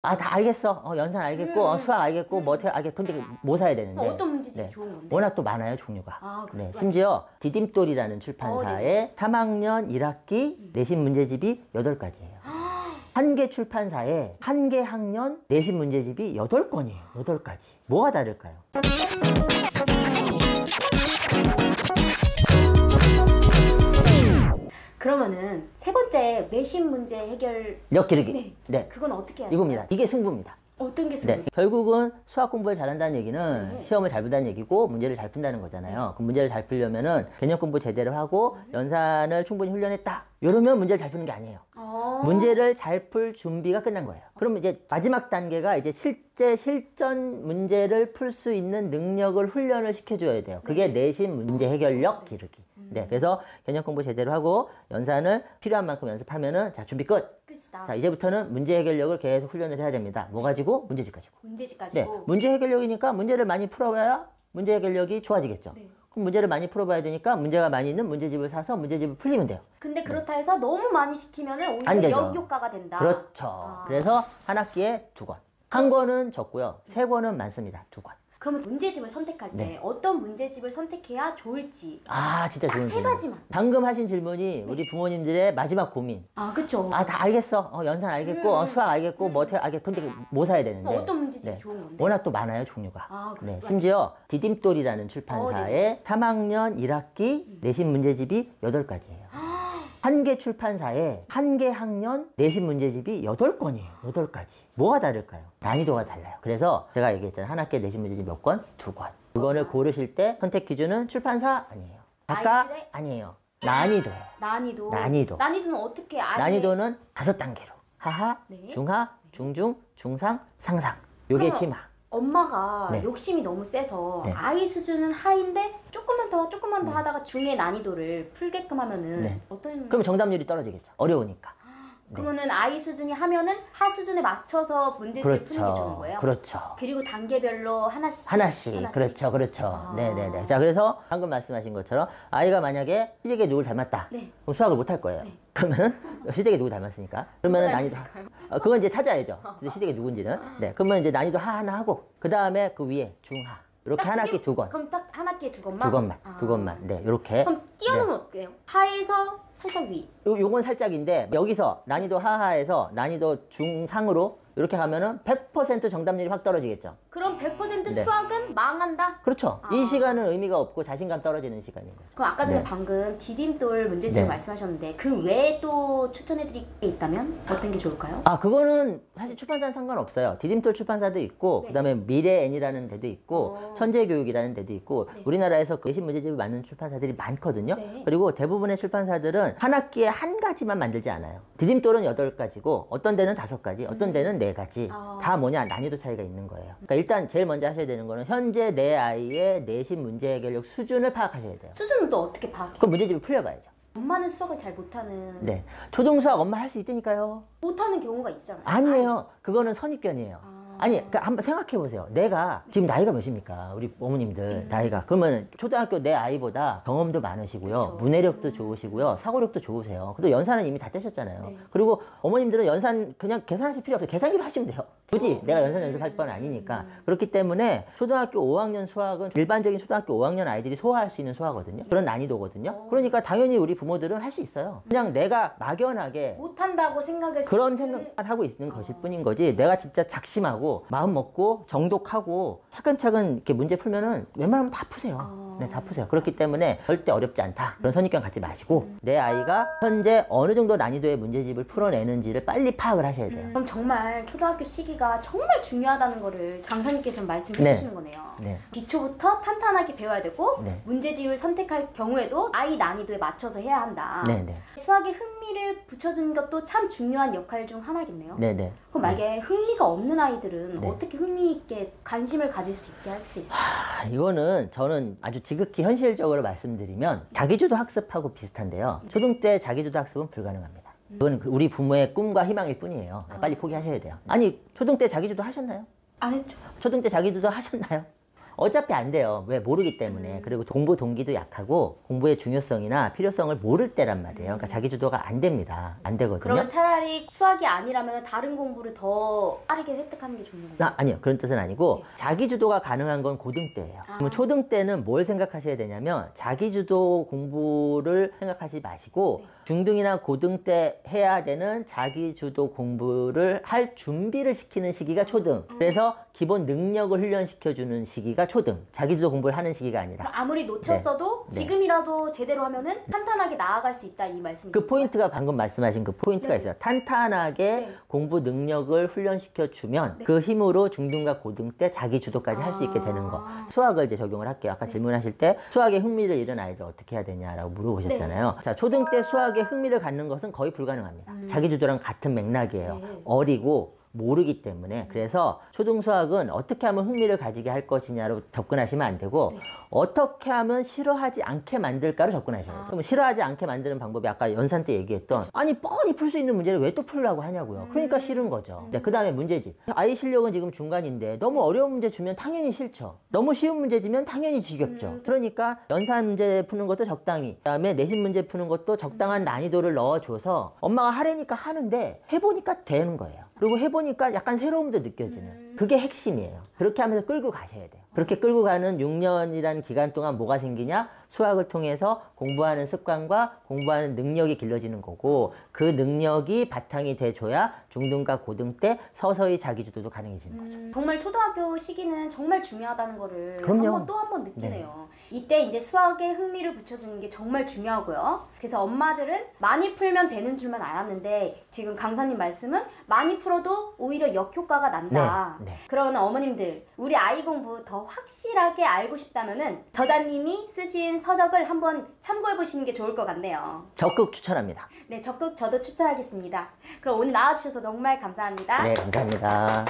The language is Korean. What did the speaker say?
아, 다 알겠어. 연산 알겠고, 수학 알겠고, 뭐 어떻게 알겠고. 근데 뭐 사야 되는데. 어떤 문제집이 네. 좋은 건데? 워낙 또 많아요, 종류가. 아, 네. 심지어 디딤돌이라는 출판사의 3학년 1학기 내신 문제집이 8가지예요. 한 개 출판사에 한 개 학년 내신 문제집이 8권이에요. 8가지. 뭐가 다를까요? 그러면은 세 번째 내신 문제 해결 기르기. 네. 네. 그건 어떻게 해야 이겁니다. 될까요? 이게 승부입니다. 어떤 게 네. 승부? 결국은 수학 공부를 잘한다는 얘기는 네. 시험을 잘 본다는 얘기고 문제를 잘 푼다는 거잖아요. 그 문제를 잘 풀려면은 개념 공부 제대로 하고 연산을 충분히 훈련했다. 이러면 문제를 잘 푸는 게 아니에요. 문제를 잘 풀 준비가 끝난 거예요. 그러면 이제 마지막 단계가 이제 실전 문제를 풀 수 있는 능력을 훈련을 시켜줘야 돼요. 그게 내신 문제 해결력 기르기. 네, 그래서 개념 공부 제대로 하고 연산을 필요한 만큼 연습하면은 자, 준비 끝. 끝이다. 자, 이제부터는 문제 해결력을 계속 훈련을 해야 됩니다. 뭐 가지고? 문제집 가지고. 문제집 네, 가지고. 문제 해결력이니까 문제를 많이 풀어봐야 문제 해결력이 좋아지겠죠. 네. 그럼 문제를 많이 풀어봐야 되니까 문제가 많이 있는 문제집을 사서 문제집을 풀리면 돼요. 근데 그렇다 해서 너무 많이 시키면은 안 오히려 되죠. 역효과가 된다. 그렇죠. 그래서 한 학기에 2권. 한 권은 적고요. 3권은 많습니다. 2권. 그러면 문제집을 선택할 때 네. 어떤 문제집을 선택해야 좋을지 아, 진짜 딱 좋은 세 질문. 가지만. 방금 하신 질문이 우리 부모님들의 마지막 고민. 아, 그쵸. 아, 다 알겠어. 연산 알겠고, 수학 알겠고, 뭐 어떻게 알겠고. 근데 뭐 사야 되는데. 어떤 문제집이 좋은 건데? 워낙 또 많아요, 종류가. 아, 네. 그렇구나. 심지어 디딤돌이라는 출판사의 3학년 1학기 내신 문제집이 8가지예요. 한 개 출판사에 한 개 학년 내신 문제집이 8권이에요. 8가지. 뭐가 다를까요? 난이도가 달라요. 그래서 제가 얘기했잖아요. 한 학기에 내신 문제집 몇 권? 2권. 2권을 고르실 때 선택 기준은 출판사 아니에요. 작가 아이들의? 아니에요. 난이도예요. 난이도. 난이도. 난이도는 어떻게 아예 난이도는 5단계로. 하하, 네. 중하, 중중, 중상, 상상. 요게 그러면 심화. 엄마가 네. 욕심이 너무 세서 네. 아이 수준은 하인데 조금만 더 하다가 중의 난이도를 풀게끔 하면은 네. 어떤 그럼 정답률이 떨어지겠죠. 어려우니까. 그러면은 아이 수준이 하면은 하 수준에 맞춰서 문제집을 푸는 게 좋은 거예요? 그렇죠. 그리고 단계별로 하나씩 하나씩. 그렇죠. 그렇죠. 네네네. 자, 그래서 방금 말씀하신 것처럼 아이가 만약에 시댁에 누굴 닮았다. 네. 그럼 수학을 못 할 거예요. 그러면은 시댁에 누구 닮았으니까. 그러면은 난이도. 그건 이제 찾아야죠. 시댁이 누군지는. 네. 그러면 이제 난이도 하나 하고 그 다음에 그 위에 중하. 이렇게 한 학기 2권. 그럼 딱 한 학기에 2권만? 2권만. 2권만. 네. 이렇게. 그럼 띄워놓으면 어때요? 하에서 살짝 위. 요건 살짝인데 여기서 난이도 하하에서 난이도 중상으로 이렇게 가면은 100% 정답률이 확 떨어지겠죠. 그럼 100% 네. 수학은 망한다? 그렇죠. 이 시간은 의미가 없고 자신감 떨어지는 시간인 거죠. 그럼 아까 전에 네. 방금 디딤돌 문제집을 네. 말씀하셨는데 그 외에 또 추천해드릴 게 있다면 어떤 게 좋을까요? 아, 그거는 사실 출판사는 상관없어요. 디딤돌 출판사도 있고, 네. 그다음에 미래N이라는 데도 있고, 천재교육이라는 데도 있고, 네. 우리나라에서 그 내신 문제집을 만드는 출판사들이 많거든요. 네. 그리고 대부분의 출판사들은 한 학기에 한 가지만 만들지 않아요. 디딤돌은 8가지고, 어떤 데는 5가지, 어떤 데는 4가지. 다 뭐냐? 난이도 차이가 있는 거예요. 그러니까 일단 제일 먼저 하셔야 되는 거는 현재 내 아이의 내신 문제 해결력 수준을 파악하셔야 돼요. 수준은 또 어떻게 파악해요? 그럼 문제집을 풀려봐야죠. 엄마는 수학을 잘 못하는 네. 초등수학 엄마 할 수 있다니까요. 못하는 경우가 있잖아요. 아니에요. 그거는 선입견이에요. 아니, 그러니까 한번 생각해 보세요. 내가 지금 나이가 몇입니까? 우리 어머님들 나이가. 그러면 초등학교 내 아이보다 경험도 많으시고요. 그쵸. 문해력도 좋으시고요. 사고력도 좋으세요. 그리고 연산은 이미 다 떼셨잖아요. 네. 그리고 어머님들은 연산 그냥 계산하실 필요 없어요. 계산기로 하시면 돼요. 굳이 내가 연산 연습할 건 아니니까. 그렇기 때문에 초등학교 5학년 수학은 일반적인 초등학교 5학년 아이들이 소화할 수 있는 수학거든요. 그런 난이도거든요. 그러니까 당연히 우리 부모들은 할 수 있어요. 그냥 내가 막연하게 못한다고 생각을 그런 생각만 하고 있는 것일 뿐인 거지, 내가 진짜 작심하고 마음 먹고 정독하고 차근차근 이렇게 문제 풀면은 웬만하면 다 푸세요. 네, 다 푸세요. 그렇기 때문에 절대 어렵지 않다. 그런 선입견 갖지 마시고 내 아이가 현재 어느 정도 난이도의 문제집을 풀어내는지를 빨리 파악을 하셔야 돼요. 그럼 정말 초등학교 시기가 정말 중요하다는 거를 강사님께서는 말씀해 네. 주시는 거네요. 네. 기초부터 탄탄하게 배워야 되고 네. 문제집을 선택할 경우에도 아이 난이도에 맞춰서 해야 한다. 네네. 수학에 흥미를 붙여주는 것도 참 중요한 역할 중 하나겠네요. 네네. 그럼 만약에 흥미가 없는 아이들은 네. 어떻게 흥미 있게 관심을 가질 수 있게 할 수 있어요? 이거는 저는 아주 지극히 현실적으로 말씀드리면 자기주도 학습하고 비슷한데요. 초등 때 자기주도 학습은 불가능합니다. 그건 우리 부모의 꿈과 희망일 뿐이에요. 빨리 포기하셔야 돼요. 아니, 초등 때 자기주도 하셨나요? 안 했죠. 초등 때 자기주도 하셨나요? 어차피 안 돼요. 왜? 모르기 때문에. 그리고 공부 동기도 약하고 공부의 중요성이나 필요성을 모를 때란 말이에요. 그러니까 자기주도가 안 됩니다. 안 되거든요. 그러면 차라리 수학이 아니라면 다른 공부를 더 빠르게 획득하는 게 좋은 건가요? 아니요. 그런 뜻은 아니고 자기주도가 가능한 건 고등 때예요. 그럼 초등 때는 뭘 생각하셔야 되냐면 자기주도 공부를 생각하지 마시고 중등이나 고등 때 해야 되는 자기주도 공부를 할 준비를 시키는 시기가 초등. 그래서 기본 능력을 훈련시켜주는 시기가 초등. 자기주도 공부를 하는 시기가 아니라. 그럼 아무리 놓쳤어도 네. 지금이라도 제대로 하면은 탄탄하게 나아갈 수 있다 이 말씀이죠? 그 포인트가 방금 말씀하신 그 포인트가 있어요. 탄탄하게 공부 능력을 훈련시켜주면 그 힘으로 중등과 고등 때 자기주도까지 할 수 있게 되는 거. 수학을 이제 적용을 할게요. 아까 질문하실 때 수학에 흥미를 잃은 아이들 어떻게 해야 되냐라고 물어보셨잖아요. 자, 초등 때 수학에 흥미를 갖는 것은 거의 불가능합니다. 자기주도랑 같은 맥락이에요. 어리고 모르기 때문에. 그래서 초등 수학은 어떻게 하면 흥미를 가지게 할 것이냐로 접근하시면 안 되고 어떻게 하면 싫어하지 않게 만들까로 접근하셔야 돼요. 그럼 싫어하지 않게 만드는 방법이 아까 연산 때 얘기했던 아니 뻔히 풀 수 있는 문제를 왜 또 풀려고 하냐고요. 그러니까 싫은 거죠. 네, 그 다음에 문제집. 아이 실력은 지금 중간인데 너무 어려운 문제 주면 당연히 싫죠. 너무 쉬운 문제 주면 당연히 지겹죠. 그러니까 연산 문제 푸는 것도 적당히, 그 다음에 내신 문제 푸는 것도 적당한 난이도를 넣어줘서 엄마가 하라니까 하는데 해보니까 되는 거예요. 그리고 해보니까 약간 새로움도 느껴지는. 그게 핵심이에요. 그렇게 하면서 끌고 가셔야 돼요. 그렇게 끌고 가는 6년이라는 기간 동안 뭐가 생기냐? 수학을 통해서 공부하는 습관과 공부하는 능력이 길러지는 거고 그 능력이 바탕이 돼줘야 중등과 고등 때 서서히 자기주도도 가능해지는 거죠. 정말 초등학교 시기는 정말 중요하다는 거를 그럼요. 또 한 번 느끼네요. 이때 이제 수학에 흥미를 붙여주는 게 정말 중요하고요. 그래서 엄마들은 많이 풀면 되는 줄만 알았는데 지금 강사님 말씀은 많이 풀어도 오히려 역효과가 난다. 네, 네. 그러면 어머님들 우리 아이 공부 더 확실하게 알고 싶다면은 저자님이 쓰신 서적을 한번 참고해 보시는 게 좋을 것 같네요. 적극 추천합니다. 네, 적극 저도 추천하겠습니다. 그럼 오늘 나와주셔서 정말 감사합니다. 네, 감사합니다.